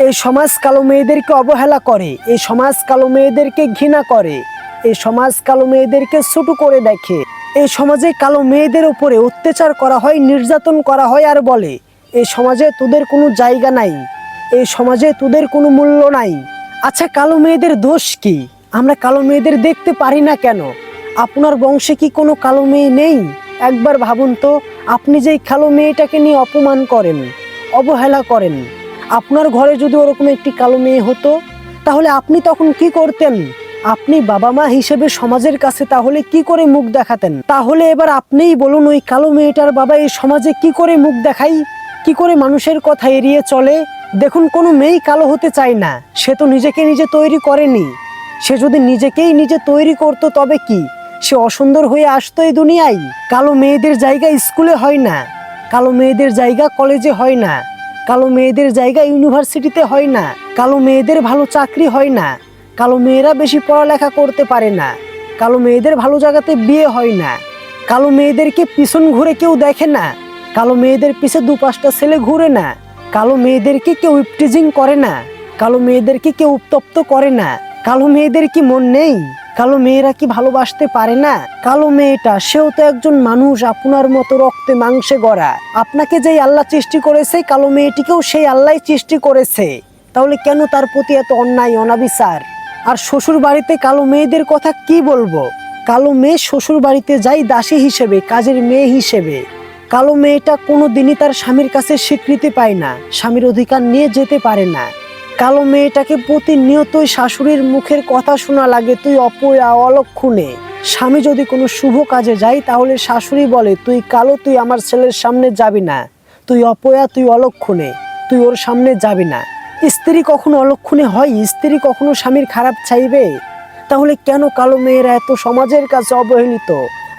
এই সমাজ কালো মেয়েদেরকে অবহেলা করে, এই সমাজ কালো মেয়েদেরকে ঘৃণা করে, এই সমাজ কালো মেয়েদেরকে ছোট করে দেখে। এই সমাজে কালো মেয়েদের উপরে অত্যাচার করা হয়, নির্যাতন করা হয়, আর বলে এই সমাজে তোদের কোনো জায়গা নাই, এই সমাজে তোদের কোনো মূল্য নাই। আচ্ছা, কালো মেয়েদের দোষ কি? আমরা কালো মেয়েদের দেখতে পারি না কেন? আপনার বংশে কি কোনো কালো মেয়ে নেই? একবার ভাবুন তো, আপনি যেই কালো মেয়েটাকে নিয়ে অপমান করেন, অবহেলা করেন, আপনার ঘরে যদি ওরকম একটি কালো মেয়ে হতো, তাহলে আপনি তখন কি করতেন? আপনি বাবা মা হিসেবে সমাজের কাছে তাহলে কি করে মুখ দেখাতেন? তাহলে এবার আপনিই বলুন, ওই কালো মেয়েটার বাবা এই সমাজে কি করে মুখ দেখাই, কি করে মানুষের কথা এড়িয়ে চলে? দেখুন, কোনো মেয়েই কালো হতে চায় না, সে তো নিজেকে নিজে তৈরি করেনি। সে যদি নিজেকেই নিজে তৈরি করতো তবে কি সে অসুন্দর হয়ে আসতো এই দুনিয়ায়? কালো মেয়েদের জায়গা স্কুলে হয় না, কালো মেয়েদের জায়গা কলেজে হয় না, কালো মেয়েদের জায়গা ইউনিভার্সিটিতে হয় না, কালো মেয়েদের ভালো চাকরি হয় না, কালো মেয়েরা বেশি পড়ালেখা করতে পারে না, কালো মেয়েদের ভালো জায়গাতে বিয়ে হয় না, কালো মেয়েদেরকে পিছন ঘুরে কেউ দেখে না, কালো মেয়েদের পিছে দুপাশটা ছেলে ঘুরে না, কালো মেয়েদেরকে কেউ ইপটিজিং করে না, কালো মেয়েদেরকে কেউ উত্তপ্ত করে না। কালো মেয়েদের কি মন নেই? কালো মেয়েরা কি ভালোবাসতে পারে না? কালো মেয়েটা সেও তো একজন মানুষ, আপনার মতো রক্তে মাংসে গড়া। আপনাকে যেই আল্লাহ সৃষ্টি করেছে, কালো মেয়েটিকেও সেই আল্লাহ সৃষ্টি করেছে। তাহলে কেন তার প্রতি এত অন্যায়, অনাবিচার? আর শ্বশুর বাড়িতে কালো মেয়েদের কথা কি বলবো? কালো মেয়ে শ্বশুর বাড়িতে যায় দাসী হিসেবে, কাজের মেয়ে হিসেবে। কালো মেয়েটা কোনো দিনই তার স্বামীর কাছে স্বীকৃতি পায় না, স্বামীর অধিকার নিয়ে যেতে পারে না। কালো মেয়েটাকে প্রতিনিয়তই শাশুড়ির মুখের কথা শোনা লাগে, তুই অপয়া, অলক্ষণে। স্বামী যদি কোনো শুভ কাজে যায়, তাহলে শাশুড়ি বলে, তুই কালো, তুই আমার ছেলের সামনে যাবি না, তুই অপয়া, তুই অলক্ষণে, তুই ওর সামনে যাবি না। স্ত্রী কখনো অলক্ষণে হয়? স্ত্রী কখনো স্বামীর খারাপ চাইবে? তাহলে কেন কালো মেয়েরা এত সমাজের কাছে অবহেলিত?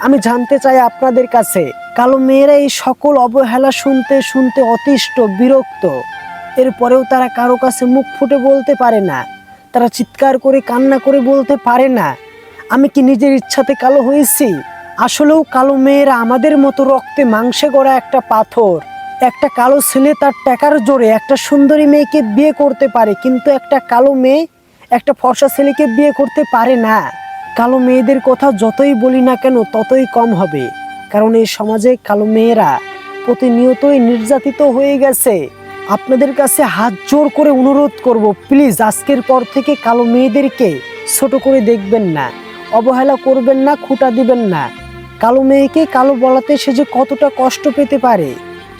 আমি জানতে চাই আপনাদের কাছে, কালো মেয়েরা এই সকল অবহেলা শুনতে শুনতে অতিষ্ঠ, বিরক্ত। এরপরেও তারা কারো কাছে মুখ ফুটে বলতে পারে না, তারা চিৎকার করে কান্না করে বলতে পারে না, আমি কি নিজের ইচ্ছাতে কালো হয়েছি? আসলেও কালো মেয়েরা আমাদের মতো রক্তে মাংসে গড়া একটা পাথর। একটা কালো ছেলে তার টাকার জোরে একটা সুন্দরী মেয়েকে বিয়ে করতে পারে, কিন্তু একটা কালো মেয়ে একটা ফর্সা ছেলেকে বিয়ে করতে পারে না। কালো মেয়েদের কথা যতই বলি না কেন ততই কম হবে, কারণ এই সমাজে কালো মেয়েরা প্রতিনিয়তই নির্যাতিত হয়ে গেছে। আপনাদের কাছে হাত জোর করে অনুরোধ করব, প্লিজ আজকের পর থেকে কালো মেয়েদেরকে ছোট করে দেখবেন না, অবহেলা করবেন না, খুঁটা দিবেন না। কালো মেয়েকে কালো বলাতে সে যে কতটা কষ্ট পেতে পারে,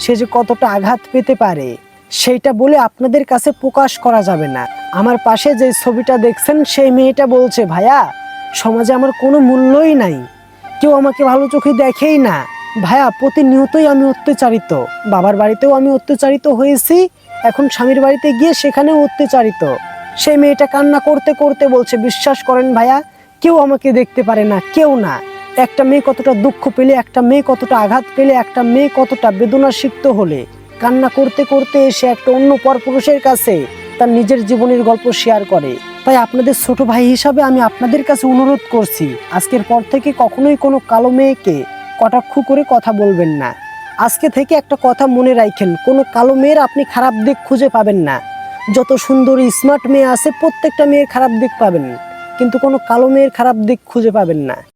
সে যে কতটা আঘাত পেতে পারে, সেইটা বলে আপনাদের কাছে প্রকাশ করা যাবে না। আমার পাশে যে ছবিটা দেখছেন, সেই মেয়েটা বলছে, ভাইয়া সমাজে আমার কোনো মূল্যই নাই, কেউ আমাকে ভালো চোখে দেখেই না। ভাইয়া, প্রতিনিয়তই আমি অত্যাচারিত, বাবার বাড়িতেও আমি অত্যাচারিত হয়েছি, এখন স্বামীর বাড়িতে গিয়ে সেখানেও অত্যাচারিত। সেই মেয়েটা কান্না করতে করতে বলছে, বিশ্বাস করেন ভাইয়া, কেউ আমাকে দেখতে পারে না, কেউ না। একটা মেয়ে কতটা দুঃখ পেলে, একটা মেয়ে কতটা আঘাত পেলে, একটা মেয়ে কতটা বেদনা সিক্ত হলে কান্না করতে করতে এসে একটা অন্য পরপুরুষের কাছে তার নিজের জীবনের গল্প শেয়ার করে। তাই আপনাদের ছোট ভাই হিসাবে আমি আপনাদের কাছে অনুরোধ করছি, আজকের পর থেকে কখনোই কোনো কালো মেয়েকে কটাক্ষ করে কথা বলবেন না। আজকে থেকে একটা কথা মনে রাখেন, কোনো কালো মেয়ের আপনি খারাপ দিক খুঁজে পাবেন না। যত সুন্দরী স্মার্ট মেয়ে আছে, প্রত্যেকটা মেয়ের খারাপ দিক পাবেন, কিন্তু কোনো কালো মেয়ের খারাপ দিক খুঁজে পাবেন না।